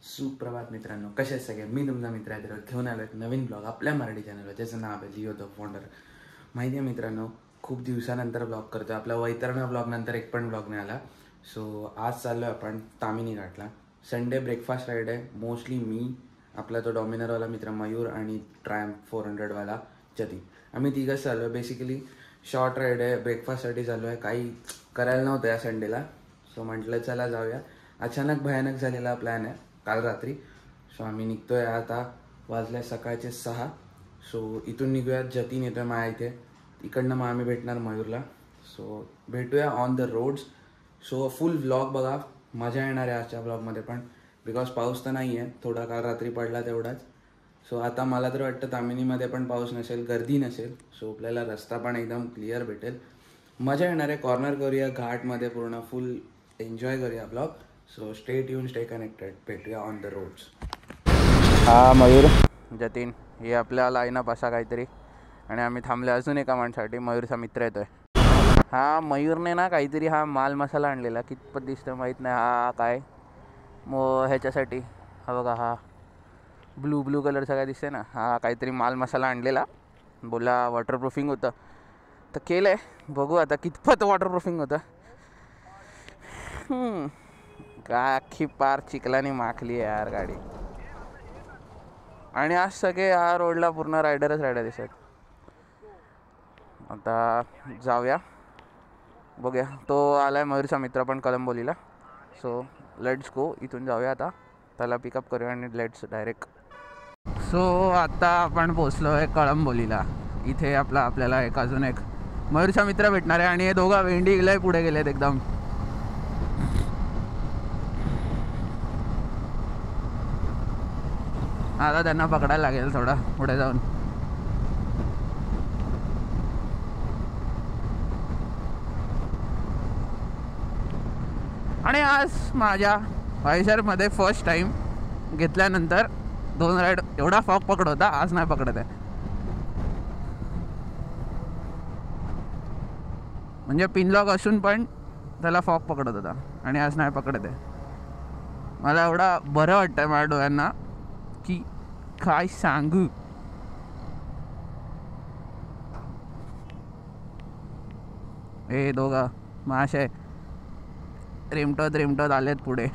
सुप्रभात मित्रांनो, कसे आहेत सगळे? मी तुमचा मित्र आहे, घेऊन आलो एक नवीन ब्लॉग आपल्या मराठी चॅनलवर, ज्याचं नाव आहे लिओ द फाउंडर. माहिती आहे मित्रांनो, खूप दिवसानंतर ब्लॉग करतो. आपला वैतरणा ब्लॉग नंतर एक पण ब्लॉग नाही आला. सो आज चाललो आहे आपण तामिनी घाटला. संडे ब्रेकफास्ट राईड आहे. मोस्टली मी, आपला तो डॉमिनरवाला मित्र मयूर आणि ट्रायम्फ 400वाला जतीन, आम्ही तिघंच चाललो आहे. बेसिकली शॉर्ट राईड आहे, ब्रेकफास्टसाठी चाललो आहे. काही करायला नव्हतं या संडेला, सो म्हटलं चला जाऊया. अचानक भयानक झालेला प्लॅन आहे काल रात्री. सो आम्ही निघतोय आता. वाजले सकाळचे 6. सो इथून निघूयात. जतीन येतोय माझ्या इथे, इकडनं मग आम्ही भेटणार मयूरला. सो भेटूया on the roads. So full vlog बघा, मजा येणार आहे आजच्या व्लॉगमध्ये पण. बिकॉज पाऊस तर नाही आहे, थोडा काल रात्री पडला तेवढाच. सो आता मला तर वाटतं तामिनीमध्ये पण पाऊस नसेल, गर्दी नसेल. सो आपल्याला रस्ता पण एकदम क्लिअर भेटेल. मजा येणार आहे. कॉर्नर करूया घाटमध्ये, पूर्ण फुल एन्जॉय करूया blog. So stay tune, stay connected. भेटूया ऑन द रोड्स. हा मयूर, जतीन, हे आपल्या लाईनअप असा काहीतरी. आणि आम्ही थांबले अजून एका माणसासाठी. मयूरचा मित्र येतोय. हा मयूरने ना काहीतरी हा माल मसाला आणलेला, कितपत दिसतं माहीत नाही. हा काय मग ह्याच्यासाठी, हा बघा, हा ब्लू कलरचा काय दिसतंय ना, हा काहीतरी माल मसाला आणलेला. बोला वॉटरप्रूफिंग होतं, तर केलं आहे. बघू आता कितपत वॉटरप्रूफिंग होतं. काय अख्खी पार चिखलाने माखली आहे यार गाडी. आणि आज सगळे या रोडला पूर्ण रायडरच दिसत. आता जाऊया, बघूया. तो आलाय मयूरचा मित्र पण कळंबोलीला. So let's go. इथून जाऊया आता, त्याला पिकअप करूया आणि लेट्स डायरेक्ट. सो आता आपण पोचलो आहे कळंबोलीला. इथे आपल्याला अजून एक मयूरचा मित्र भेटणार आहे. आणि हे दोघं वेंडी गेले, पुढे गेलेत एकदम. आता त्यांना पकडायला लागेल थोडा पुढे जाऊन. आणि आज माझ्या आयुष्यामध्ये फर्स्ट टाईम घेतल्यानंतर 2 राईड एवढा फॉग पकड होता, आज नाही पकडत आहे. म्हणजे पिनलॉक असून पण त्याला फॉग पकडत होता, आणि आज नाही पकडत आहे. मला एवढा बरं वाटतं आहे माझ्या डोळ्यांना की काय सांगू. हे दोघं मासे रेमटत आलेत पुढे.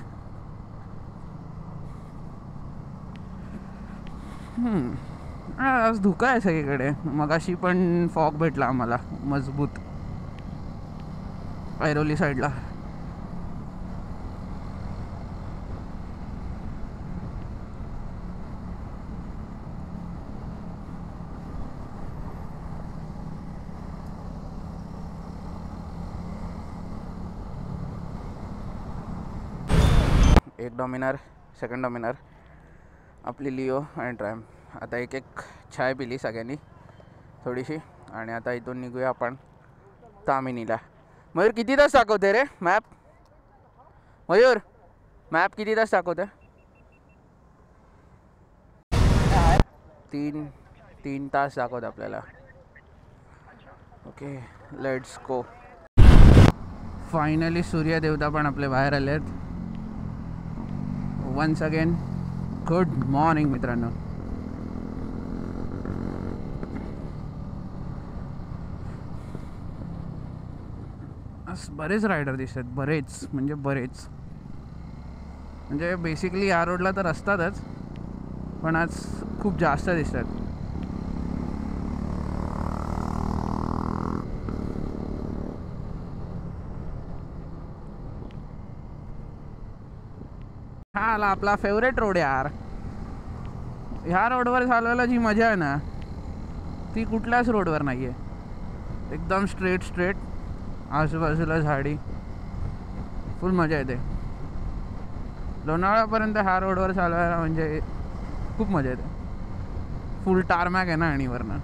आज धुका आहे सगळीकडे. मगाशी पण फॉग भेटला आम्हाला मजबूत ऐरोली साईडला. एक डॉमिनर, सेकंड डॉमिनर, आपली लिओ आणि ट्रायम्फ. आता एक चाय पिली सगळ्यांनी थोडीशी. आणि आता इथून निघूया आपण तामिनीला. मयूर किती तास दाखवते रे मॅप? मयूर मॅप किती तास दाखवते? 3 तास दाखवते आपल्याला. Okay, let's go. फायनली सूर्यदेवता पण आपले बाहेर आलेत. वन्स अगेन गुड मॉर्निंग मित्रांनो. आज बरेच रायडर दिसतात, बरेच म्हणजे बेसिकली या रोडला तर असतातच, पण आज खूप जास्त दिसतात. हा आला आपला फेवरेट रोड यार. ह्या रोडवर चालवायला जी मजा आहे ना, ती कुठल्याच रोडवर नाही आहे. एकदम स्ट्रेट, आजूबाजूला झाडी, फुल मजा येते. लोणावळापर्यंत ह्या रोडवर चालवायला म्हणजे खूप मजा येते. फुल टारमॅक आहे ना, आणि वरनं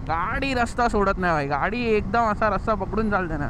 गाडी रस्ता सोडत नाही भाई. गाडी एकदम असा रस्ता पकडून चालते ना.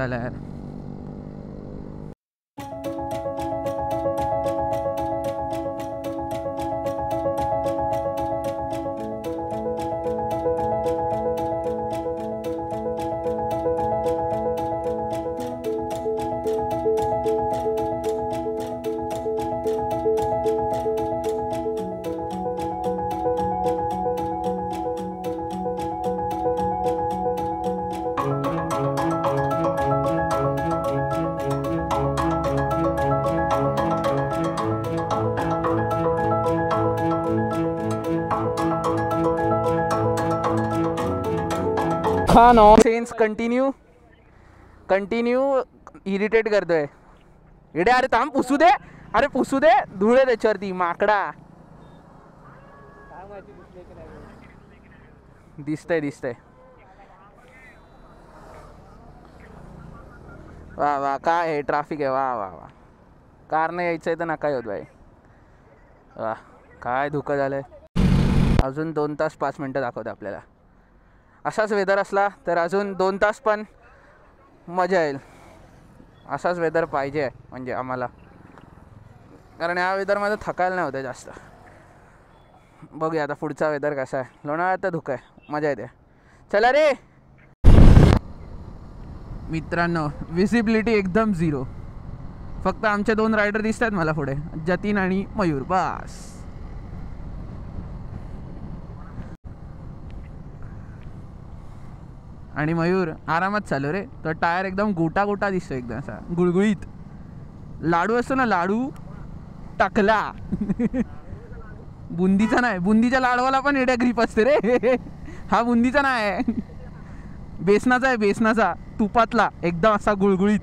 झाला यार. हा नो सेन्स कंटिन्यू इरिटेट करतोय. इडे अरे थांब पुसू दे, अरे पुसू दे, धुळे त्याच्यावरती माकडा. दिसतंय. वा वा काय आहे ट्रॅफिक आहे. वा वा वा कारनं यायचं आहे तर नका येत बाई. वा काय धुकं झालंय. अजून 2 तास 5 मिनटं दाखवते आपल्याला. असाच वेदर असला तर अजून 2 तास पण मजा येईल. असाच वेदर पाहिजे म्हणजे आम्हाला, कारण या वेदरमध्ये थकायला नाही होतं जास्त. बघूया आता पुढचा वेदर कसा आहे. लोणावळ्यात तर धुकं आहे, मजा येते. चला रे मित्रांनो, विजिबिलिटी एकदम 0. फक्त आमचे 2 रायडर दिसतात मला पुढे, जतीन आणि मयूर, बस. आणि मयूर आरामात चालू रे. तर टायर एकदम गोटा दिसतो, एकदम असा गुळगुळीत. लाडू असतो ना, लाडू टाकला. बुंदीचा नाही, बुंदीच्या लाडवाला पण एड्या ग्रीप असते रे. हा बुंदीचा नाही, बेसनाचा आहे, बेसनाचा तुपातला, एकदम असा गुळगुळीत.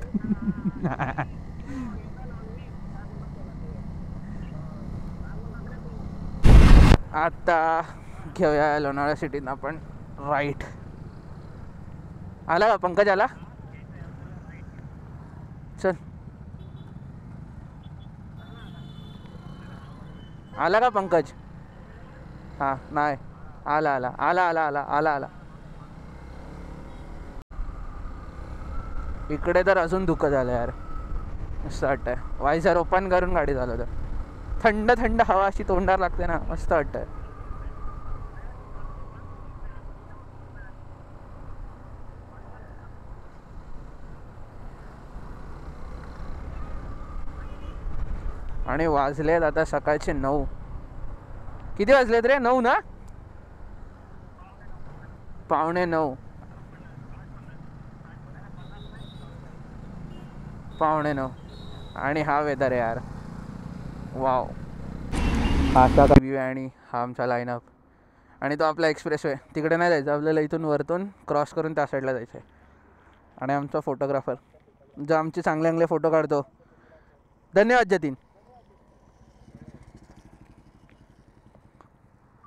आता घेऊया लोणावळा सिटीत आपण राईट. आला का पंकज? आला, चल. आला का पंकज? हां नाही, आला. इकडे तर अजून धुकं झालं यार. मस्त वाटतंय. वायझर ओपन करून गाडी चालवतं. थंड हवा अशी तोंडावर लागते ना, मस्त वाटतंय. आणि वाजलेत आता सकाळचे 9. किती वाजलेत रे? 9 ना? 8:45. 8:45. आणि हा वेदर आहे यार. वाव. असा व्ह्यू आहे आणि हा आमचा लाईनअप. आणि तो आपला एक्सप्रेस वे. तिकडे नाही जायचं आपल्याला, इथून वरतून क्रॉस करून त्या साईडला जायचं आहे. आणि आमचा फोटोग्राफर जो आमचे चांगले फोटो काढतो, धन्यवाद जतीन.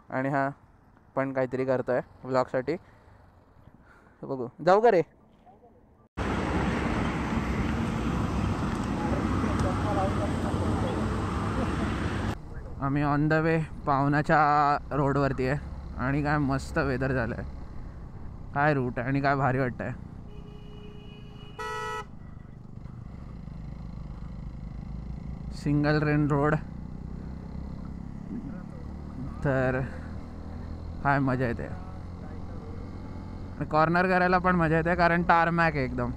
आणि हा पण काहीतरी करतोय व्लॉगसाठी. बघू, जाऊ का रे? आम्ही ऑन द वे पावनाच्या रोडवरती आहे. आणि काय मस्त वेदर झालं आहे. काय रूट आहे आणि काय भारी वाटतं आहे. सिंगल रेन रोड, तर हाय मजा येते. कॉर्नर करायला पण मजा येते कारण टारमॅक आहे एकदम.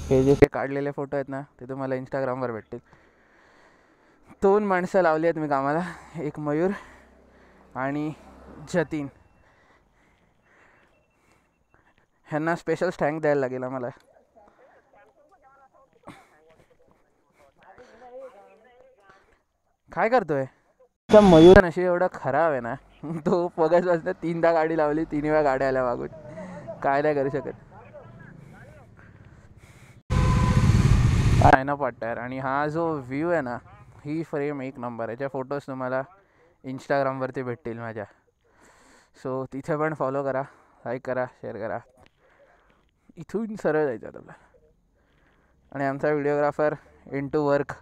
हे जे काढलेले फोटो आहेत ना, ते तुम्हाला इंस्टाग्रामवर भेटतील. 2 माणसं लावली आहेत मी कामाला, एक मयूर आणि जतीन. ह्यांना स्पेशल थँक द्यायला लागेल आम्हाला. काय करतोय? त्या मयूर नशी एवढा खराब आहे ना, तो पगस वाजता 3दा गाडी लावली, 3 वेळा गाड्या आल्या मागून. काय नाही करू शकत. काय ना पट्टायर. आणि हा जो व्ह्यू आहे ना, ही फ्रेम एक नंबर. याच्या फोटोज तुम्हाला इंस्टाग्रामवरती भेटतील माझ्या. सो तिथे पण फॉलो करा, लाईक करा, शेअर करा. इथून सरळ जायचं आपल्याला. आणि आमचा videographer into work.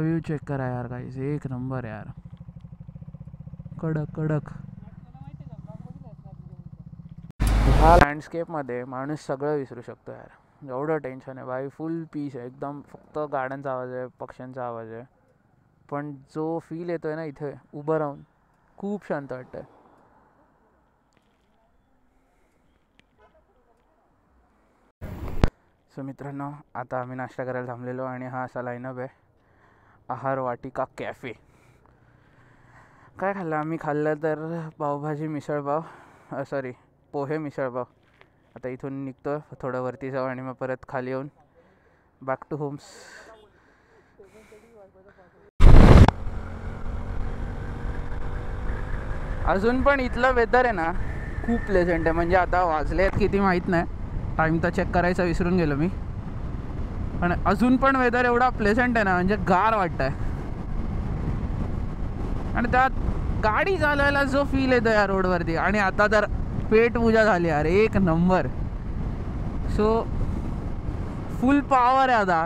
View check करा यार गाइस, एक नंबर यार. कडक कडक. ह्या लँडस्केपमध्ये माणूस सगळं विसरू शकतो यार. एवढं टेन्शन आहे भाई, फुल पीस आहे एकदम. फक्त गाड्यांचा आवाज आहे, पक्ष्यांचा आवाज आहे, पण जो फील येतोय ना इथे उभं राहून, खूप शांत वाटतंय. सो मित्रांनो, आता आम्ही नाश्ता करायला थांबलेलो आणि हा असा लाईनअप आहे. आहार वाटिका कॅफे. काय खाल्लं आम्ही? खाल्लं तर पावभाजी मिसळपाव, सॉरी पोहे मिसळपाव. आता इथून निघतो, थोडं वरती जाऊ आणि मग परत खाली येऊन बॅक टू होम्स. अजून पण इथलं वेदर आहे ना खूप प्लेझंट आहे. म्हणजे आता वाजले आहेत किती माहीत नाही, टाईम तर चेक करायचा विसरून गेलो मी. पण अजून पण वेदर एवढा प्लेझंट आहे ना, म्हणजे गार वाटत आहे. आणि त्यात गाडी चालवायला जो फील येतो या रोडवरती. आणि आता तर पेट पूजा झाली यार, एक नंबर. सो फुल पॉवर आहे आता,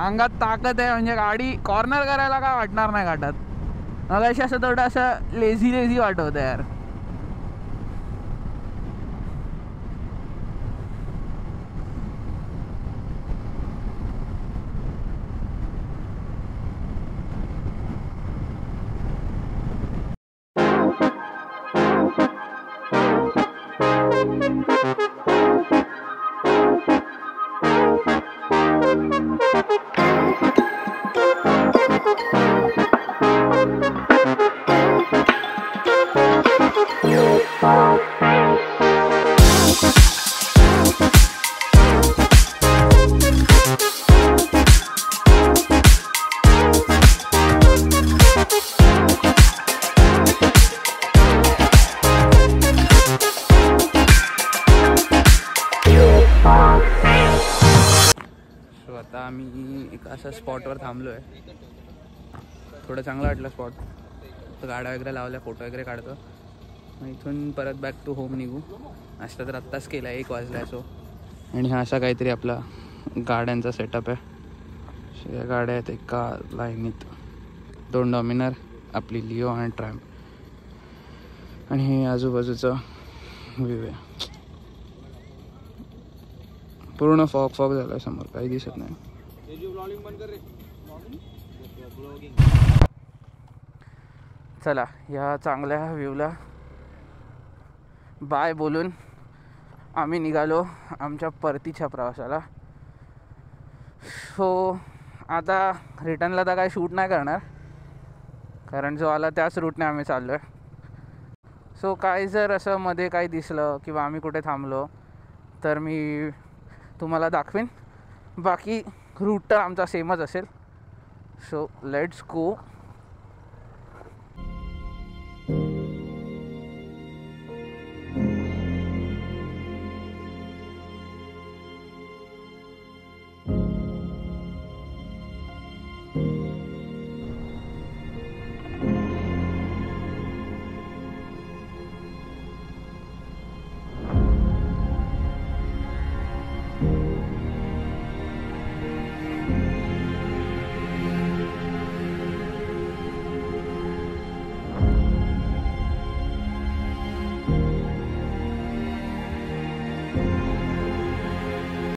अंगात ताकद आहे. म्हणजे गाडी कॉर्नर करायला काय वाटणार नाही घाटात. मग अशी असं थोडं असं लेझी लेझी वाटत होतं यार. असं स्पॉटवर थांबलो आहे. थोडं चांगलं वाटलं स्पॉट. तर गाड्या वगैरे लावल्या, फोटो वगैरे काढतो. मग इथून परत बॅक टू होम निघू. नाश्ता तर आत्ताच केला, 1 वाजला. सो आणि हा असा काहीतरी आपला गाड्यांचा सेटअप आहे. या गाड्या आहेत एका लाईनीत. 2 डॉमिनर, आपली लिओ आणि ट्रॅम्प. आणि हे आजूबाजूचा व्ह्यू आहे. पूर्ण फॉग फॉग झाला समोर, काही दिसत नाही. चला या चांगल्या व्ह्यूला बाय बोलून आम्ही निघालो आमच्या परतीच्या प्रवासाला. सो आता रिटर्नला तर काही शूट नाही करणार, कारण जो आला त्याच रूटने आम्ही चाललो आहे. सो काही जर असं मध्ये काही दिसलं किंवा आम्ही कुठे थांबलो तर मी तुम्हाला दाखवीन. बाकी रूट तर आमचा सेमच असेल. So let's go.